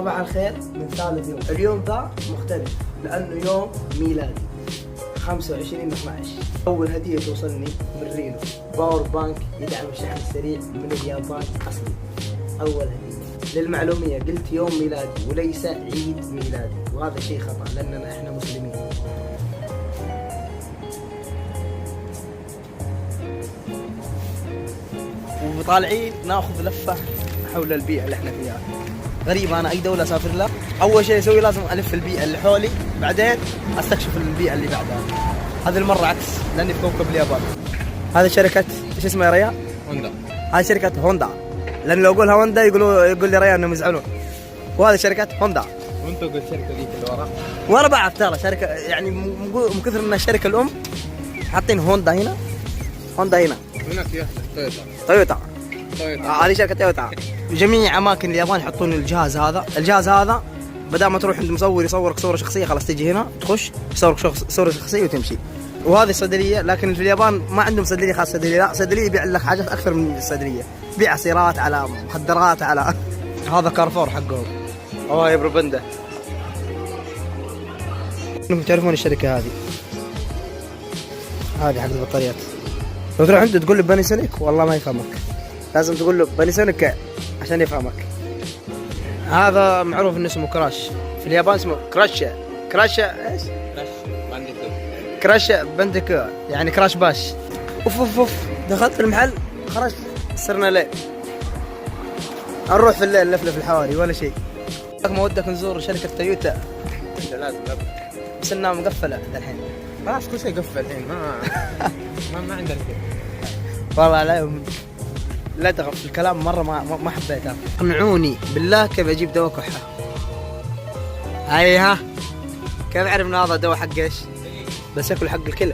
صباح الخير من ثالث يوم. اليوم ذا مختلف لأنه يوم ميلادي 25/12. أول هدية توصلني من رينو باور بانك يدعم الشحن السريع من اليابان أصلي. أول هدية. للمعلومية قلت يوم ميلادي وليس عيد ميلادي، وهذا شيء خطأ لأننا إحنا مسلمين. وطالعين ناخذ لفة حول البيئة اللي احنا فيها. غريب، انا اي دولة اسافر لها اول شيء اسوي لازم الف البيئة اللي حولي، بعدين استكشف البيئة اللي بعدها. هذه المرة عكس لاني في كوكب اليابان. هذه شركة ايش اسمها يا ريان؟ هوندا. هذه شركة هوندا، لان لو اقولها هوندا يقول لي ريان انهم يزعلون. وهذه شركة هوندا. وانت قلت الشركة ذيك اللي ورا؟ وانا بعرف ترى شركة يعني من كثر انها الشركة الام حاطين هوندا هنا، هوندا هنا. هناك في واحدة تويوتا. تويوتا. هذه شركة تويوتا. جميع اماكن اليابان يحطون الجهاز هذا بدل ما تروح عند مصور يصورك صورة شخصية، خلاص تجي هنا تخش يصورك صورة شخصية وتمشي. وهذه الصيدلية، لكن في اليابان ما عندهم صيدلية خاصة صيدلية، لا صيدلية يبيع لك حاجات أكثر من الصيدلية، يبيع عصيرات على مخدرات على هذا كارفور حقهم. يا بروبندا. انكم تعرفون الشركة هذه حق البطاريات. لو تروح عنده تقول له بانيسونيك والله ما يفهمك، لازم تقول له بانيسونيك عشان يفهمك. هذا معروف انه اسمه كراش، في اليابان اسمه كراشا. كراشا ايش؟ كراش بانديكو يعني كراش باش. اوف دخلت المحل خرجت صرنا ليل، نروح في الليل نلفلف الحواري ولا شيء. ما ودك نزور شركة تويوتا؟ انت لازم بس انها مقفلة الحين. خلاص كل شيء قفل الحين، ما عندنا شيء. والله لا تغف الكلام مرة ما حبيتها. اقنعوني بالله كيف اجيب دواء كحة. ها كيف اعرف ان هذا دواء حق ايش؟ بس شكله حق الكلى.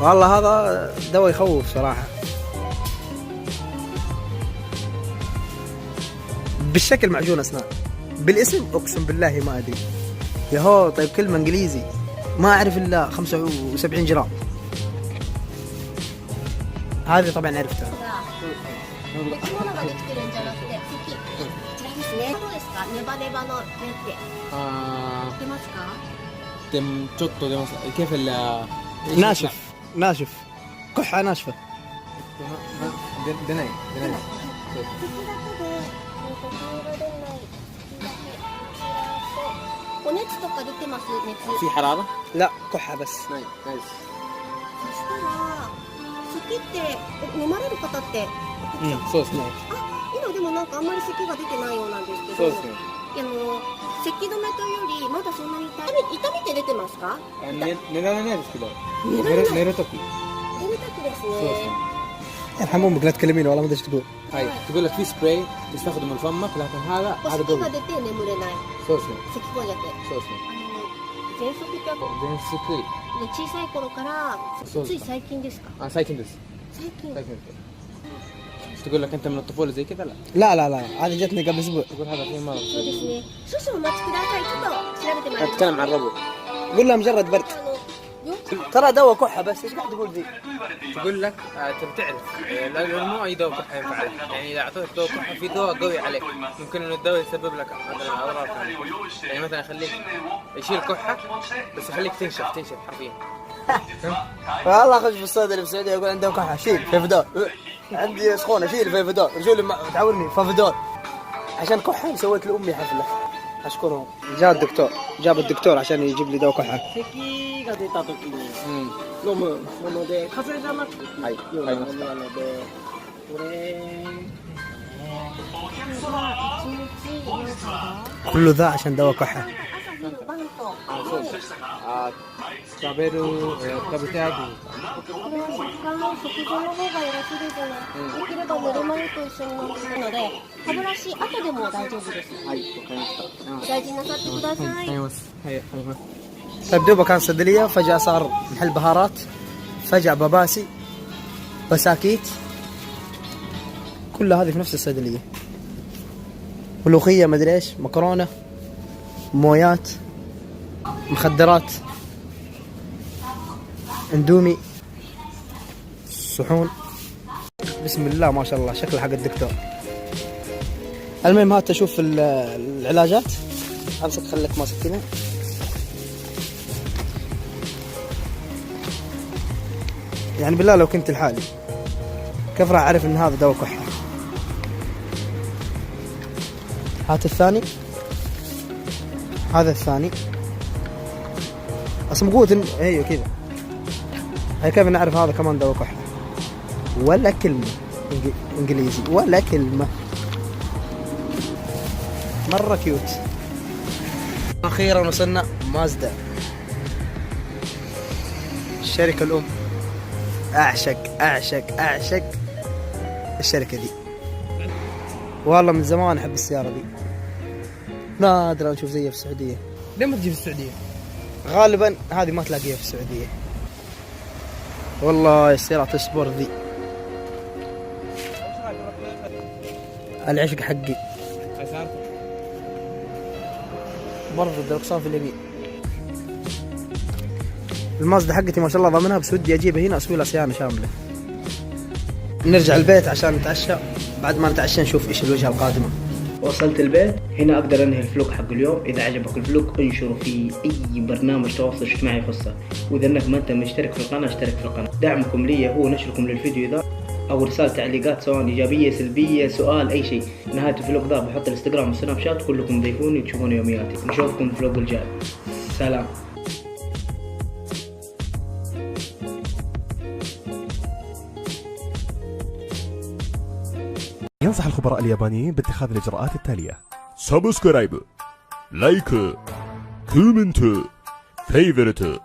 والله هذا دواء يخوف صراحة. بالشكل معجون اسنان، بالاسم اقسم بالله ما ادري. ياهو طيب كلمة انجليزي ما اعرف الا 75 جرام. هذه طبعا عرفتها. كيف ناشف كحة ناشفة. دناي في حرارة؟ لا كحة بس. نايس. 咳って飲まれる方ってそうですね。今でもなんかあんまり咳が出てないようなんですけど、そうですね。咳止めというよりまだそんなに痛みって出てますか？寝られないですけど、寝るときですね。يرحمون لا تكلمين والله ما ادري ايش تقول. هاي تقول لك في سبراي تستخدمه لفمك، لكن هذا قوي. 咳が出て眠れない。そうですね。咳込んじゃって。そうですね。喘息って喘息。小さい頃からつい最近ですか？最近です。最近。تقول لك انت من الطفوله زي كذا؟ لا هذه جتني قبل اسبوع. تقول هذا في مرض. そうですね。少々お待ちください。ちょっと調べてまいります。 اتكلم عن الربو. قول لها مجرد برد. ترى دواء كحة بس. ايش قاعد تقول ذي؟ تقول لك انت بتعرف لانه مو اي دواء كحة ينفع لك، يعني اذا اعطيتك دواء كحة في دواء قوي عليك ممكن انه الدواء يسبب لك مثلا اضرار ثانيه، يعني مثلا يخليك يشيل كحة بس يخليك تنشف حرفيا. والله اخش في الصيدلي في السعودية يقول عنده كحة شيل فيفدول، عندي سخونة شيل فيفدول، رجولي تعورني فيفدول عشان كحة. سويت لأمي حفلة أشكرهم. جاب الدكتور عشان يجيب لي دواء كحة. 咳が出た時に飲むもので、風邪じゃなくてようなものなので、これكله ذا عشان دواء كحة. 食べたい。これは時間の食後の方がよろしいですね。できれば寝る前と一緒に飲むので、歯ブラシ後でも大丈夫です。はい、わかりました。大事になさってください。 طيب دوبه كان صيدلية فجأة صار محل بهارات، فجأة بباسي بساكيت، كل هذه في نفس الصيدلية. ملوخية مدري ايش، مكرونة، مويات، مخدرات، اندومي، صحون. بسم الله ما شاء الله شكله حق الدكتور. المهم هات اشوف العلاجات. امسك خليك ماسك كذا. يعني بالله لو كنت لحالي كيف راح اعرف ان هذا دواء كحة؟ هات الثاني. هذا الثاني اصلا قوة. ايوه كذا. هي كيف نعرف هذا كمان دواء كحة؟ ولا كلمة انجليزي ولا كلمة. مرة كيوت. اخيرا وصلنا مازدا، الشركة الام. اعشق الشركة دي. والله من زمان احب السيارة دي. نادرا نشوف زيها في السعودية. ليه ما تجي في السعودية؟ غالبا هذه ما تلاقيها في السعودية. والله السيارات السبور ذي العشق حقي. برضه الدركسون في اليمين. المازدا حقتي ما شاء الله ضامنها، بس ودي اجيبها هنا اسوي لها صيانة شاملة. نرجع البيت عشان نتعشى. بعد ما نتعشى نشوف ايش الوجهة القادمة. وصلت البيت هنا اقدر انهي الفلوق حق اليوم. اذا عجبك الفلوق انشره في اي برنامج تواصل اجتماعي يخصه، واذا انك ما انت مشترك في القناه اشترك في القناه. دعمكم لي هو نشركم للفيديو ذا او ارسال تعليقات سواء ايجابيه سلبيه سؤال اي شيء. نهايه الفلوق ذا بحط الانستغرام والسناب شات، كلكم ضيفوني تشوفون يومياتي. نشوفكم في الفلوق الجاي. سلام. ينصح الخبراء اليابانيين باتخاذ الإجراءات التالية: سبسكرايب، لايك، كومنت، فيفورت.